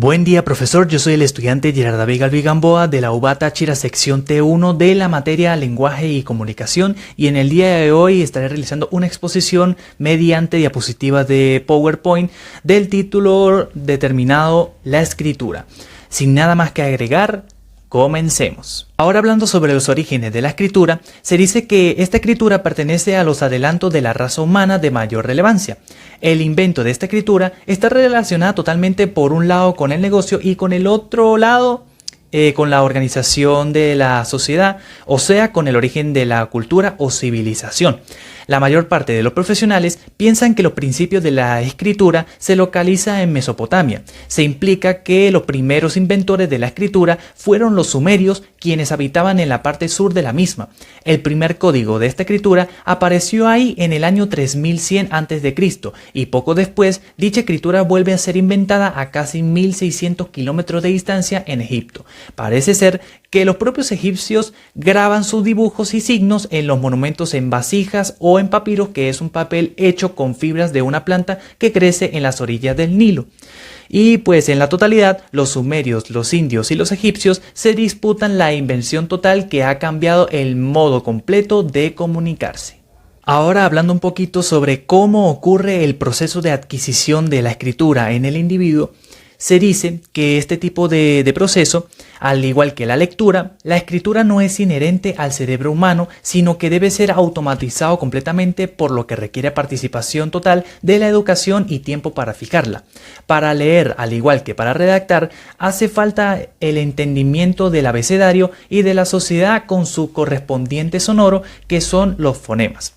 Buen día, profesor. Yo soy el estudiante Gerard David Galvi Gamboa de la UBA Táchira sección T1 de la materia Lenguaje y Comunicación, y en el día de hoy estaré realizando una exposición mediante diapositivas de PowerPoint del título determinado La escritura. Sin nada más que agregar, comencemos. Ahora, hablando sobre los orígenes de la escritura, se dice que esta escritura pertenece a los adelantos de la raza humana de mayor relevancia. El invento de esta escritura está relacionada totalmente, por un lado, con el negocio y con el otro lado con la organización de la sociedad, o sea, con el origen de la cultura o civilización. La mayor parte de los profesionales piensan que los principios de la escritura se localizan en Mesopotamia. Se implica que los primeros inventores de la escritura fueron los sumerios, quienes habitaban en la parte sur de la misma. El primer código de esta escritura apareció ahí en el año 3100 a.C. y poco después dicha escritura vuelve a ser inventada a casi 1600 kilómetros de distancia en Egipto. Parece ser que los propios egipcios graban sus dibujos y signos en los monumentos en vasijas o en papiros, que es un papel hecho con fibras de una planta que crece en las orillas del Nilo. Y pues en la totalidad, los sumerios, los indios y los egipcios se disputan la invención total que ha cambiado el modo completo de comunicarse. Ahora, hablando un poquito sobre cómo ocurre el proceso de adquisición de la escritura en el individuo, se dice que este tipo de proceso, al igual que la lectura, la escritura no es inherente al cerebro humano, sino que debe ser automatizado completamente, por lo que requiere participación total de la educación y tiempo para fijarla. Para leer, al igual que para redactar, hace falta el entendimiento del abecedario y de la sociedad con su correspondiente sonoro, que son los fonemas.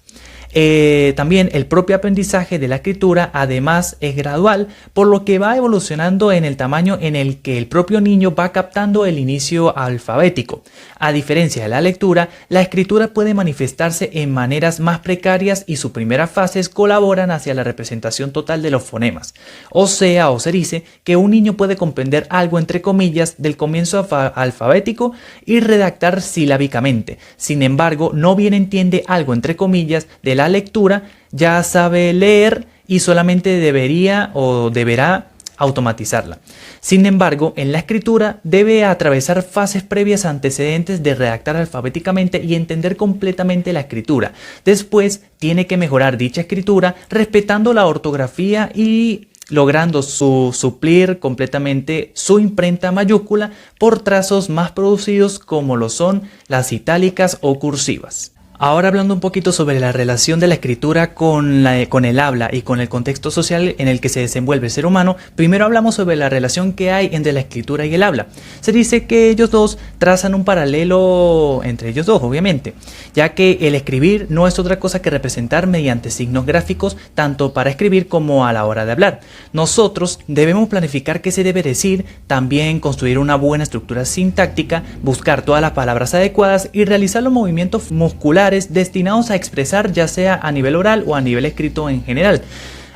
También el propio aprendizaje de la escritura además es gradual, por lo que va evolucionando en el tamaño en el que el propio niño va captando el inicio alfabético. A diferencia de la lectura, la escritura puede manifestarse en maneras más precarias y sus primeras fases colaboran hacia la representación total de los fonemas. O se dice que un niño puede comprender algo entre comillas del comienzo alfabético y redactar silábicamente. Sin embargo, no bien entiende algo entre comillas de la lectura, ya sabe leer y solamente deberá automatizarla. Sin embargo, en la escritura debe atravesar fases previas antecedentes de redactar alfabéticamente y entender completamente la escritura. Después tiene que mejorar dicha escritura respetando la ortografía y logrando suplir completamente su imprenta mayúscula por trazos más producidos, como lo son las itálicas o cursivas. Ahora, hablando un poquito sobre la relación de la escritura con el habla y con el contexto social en el que se desenvuelve el ser humano, primero hablamos sobre la relación que hay entre la escritura y el habla. Se dice que ellos dos trazan un paralelo entre ellos dos, obviamente, ya que el escribir no es otra cosa que representar mediante signos gráficos, tanto para escribir como a la hora de hablar. Nosotros debemos planificar qué se debe decir, también construir una buena estructura sintáctica, buscar todas las palabras adecuadas y realizar los movimientos musculares destinados a expresar, ya sea a nivel oral o a nivel escrito en general.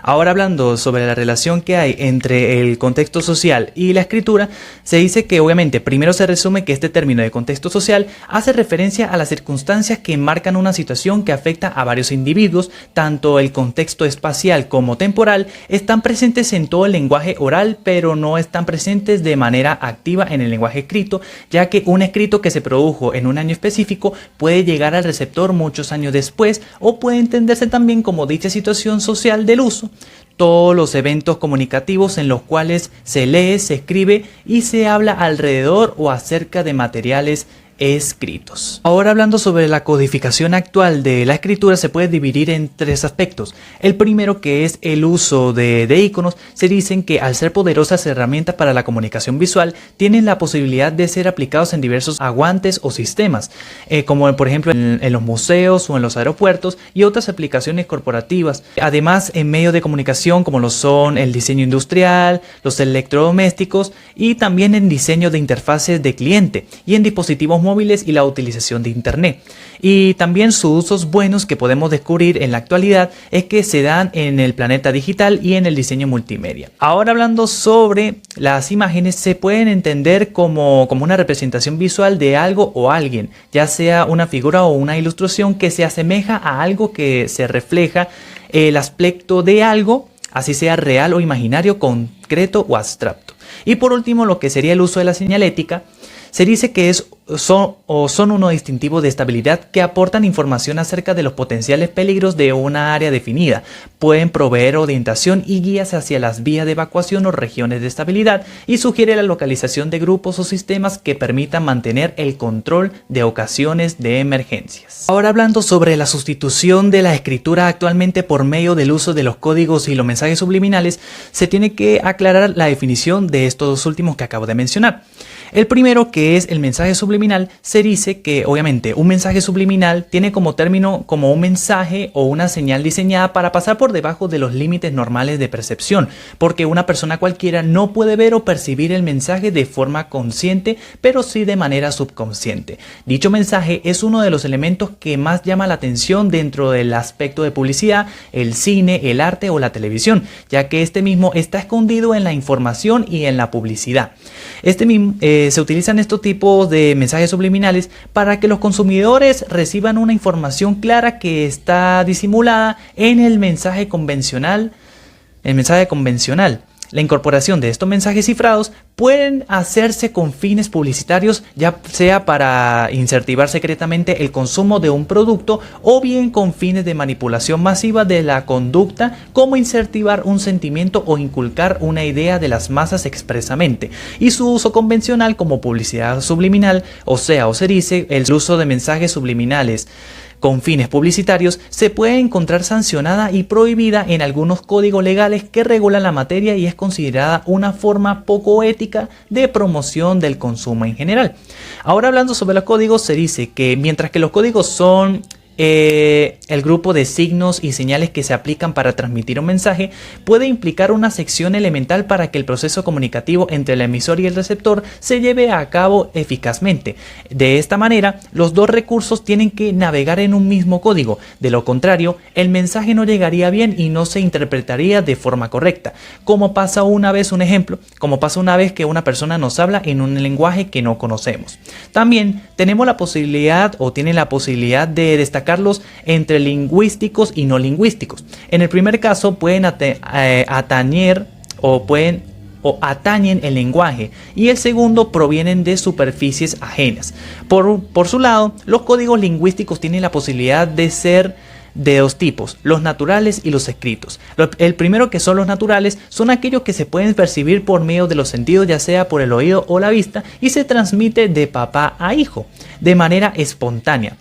Ahora, hablando sobre la relación que hay entre el contexto social y la escritura, se dice que obviamente primero se resume que este término de contexto social hace referencia a las circunstancias que marcan una situación que afecta a varios individuos. Tanto el contexto espacial como temporal están presentes en todo el lenguaje oral, pero no están presentes de manera activa en el lenguaje escrito, ya que un escrito que se produjo en un año específico puede llegar al receptor muchos años después, o puede entenderse también como dicha situación social del uso. Todos los eventos comunicativos en los cuales se lee, se escribe y se habla alrededor o acerca de materiales escritos. Ahora, hablando sobre la codificación actual de la escritura, se puede dividir en tres aspectos. El primero, que es el uso de iconos, se dicen que al ser poderosas herramientas para la comunicación visual, tienen la posibilidad de ser aplicados en diversos aguantes o sistemas, como por ejemplo en los museos o en los aeropuertos, y otras aplicaciones corporativas. Además, en medios de comunicación como lo son el diseño industrial, los electrodomésticos, y también en diseño de interfaces de cliente y en dispositivos móviles y la utilización de internet. Y también sus usos buenos que podemos descubrir en la actualidad es que se dan en el planeta digital y en el diseño multimedia. Ahora, hablando sobre las imágenes, se pueden entender como una representación visual de algo o alguien, ya sea una figura o una ilustración que se asemeja a algo, que se refleja el aspecto de algo, así sea real o imaginario, concreto o abstracto. Y por último, lo que sería el uso de la señalética, se dice que son unos distintivos de estabilidad que aportan información acerca de los potenciales peligros de una área definida. Pueden proveer orientación y guías hacia las vías de evacuación o regiones de estabilidad y sugiere la localización de grupos o sistemas que permitan mantener el control de ocasiones de emergencias. Ahora, hablando sobre la sustitución de la escritura actualmente por medio del uso de los códigos y los mensajes subliminales, se tiene que aclarar la definición de estos dos últimos que acabo de mencionar. El primero, que es el mensaje subliminal, se dice que obviamente un mensaje subliminal tiene como término como un mensaje o una señal diseñada para pasar por debajo de los límites normales de percepción, porque una persona cualquiera no puede ver o percibir el mensaje de forma consciente, pero sí de manera subconsciente. Dicho mensaje es uno de los elementos que más llama la atención dentro del aspecto de publicidad, el cine, el arte o la televisión, ya que este mismo está escondido en la información y en la publicidad. Se utilizan estos tipos de mensajes subliminales para que los consumidores reciban una información clara que está disimulada en el mensaje convencional. La incorporación de estos mensajes cifrados pueden hacerse con fines publicitarios, ya sea para incentivar secretamente el consumo de un producto o bien con fines de manipulación masiva de la conducta, como incentivar un sentimiento o inculcar una idea de las masas expresamente. Y su uso convencional como publicidad subliminal, o se dice el uso de mensajes subliminales con fines publicitarios, se puede encontrar sancionada y prohibida en algunos códigos legales que regulan la materia y es considerada una forma poco ética de promoción del consumo en general. Ahora, hablando sobre los códigos, se dice que mientras que los códigos son el grupo de signos y señales que se aplican para transmitir un mensaje, puede implicar una sección elemental para que el proceso comunicativo entre el emisor y el receptor se lleve a cabo eficazmente. De esta manera, los dos recursos tienen que navegar en un mismo código. De lo contrario, el mensaje no llegaría bien y no se interpretaría de forma correcta. Como pasa una vez que una persona nos habla en un lenguaje que no conocemos. También tienen la posibilidad de destacarlos entre lingüísticos y no lingüísticos. En el primer caso pueden atañen el lenguaje, y el segundo provienen de superficies ajenas. Por su lado, los códigos lingüísticos tienen la posibilidad de ser de dos tipos, los naturales y los escritos. El primero, que son los naturales, son aquellos que se pueden percibir por medio de los sentidos, ya sea por el oído o la vista, y se transmite de papá a hijo de manera espontánea.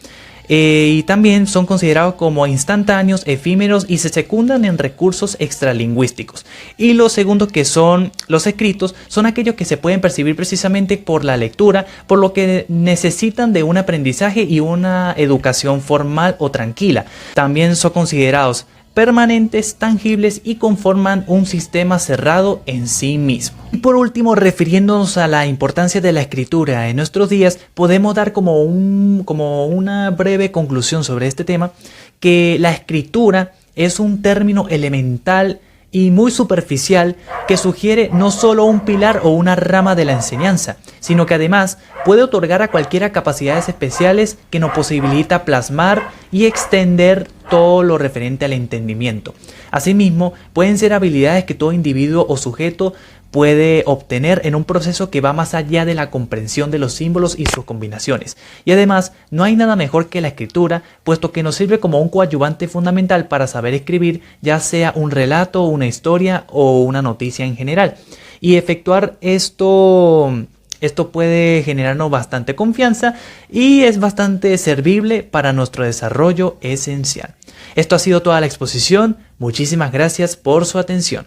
Y también son considerados como instantáneos, efímeros y se secundan en recursos extralingüísticos. Y los segundos, que son los escritos, son aquellos que se pueden percibir precisamente por la lectura, por lo que necesitan de un aprendizaje y una educación formal o tranquila. También son considerados permanentes, tangibles y conforman un sistema cerrado en sí mismo. Y por último, refiriéndonos a la importancia de la escritura en nuestros días, podemos dar como una breve conclusión sobre este tema, que la escritura es un término elemental y muy superficial que sugiere no solo un pilar o una rama de la enseñanza, sino que además puede otorgar a cualquiera capacidades especiales que nos posibilita plasmar y extender todo lo referente al entendimiento. Asimismo, pueden ser habilidades que todo individuo o sujeto puede obtener en un proceso que va más allá de la comprensión de los símbolos y sus combinaciones. Y además, no hay nada mejor que la escritura, puesto que nos sirve como un coadyuvante fundamental para saber escribir, ya sea un relato, una historia o una noticia en general. Y efectuar esto puede generarnos bastante confianza y es bastante servible para nuestro desarrollo esencial. Esto ha sido toda la exposición. Muchísimas gracias por su atención.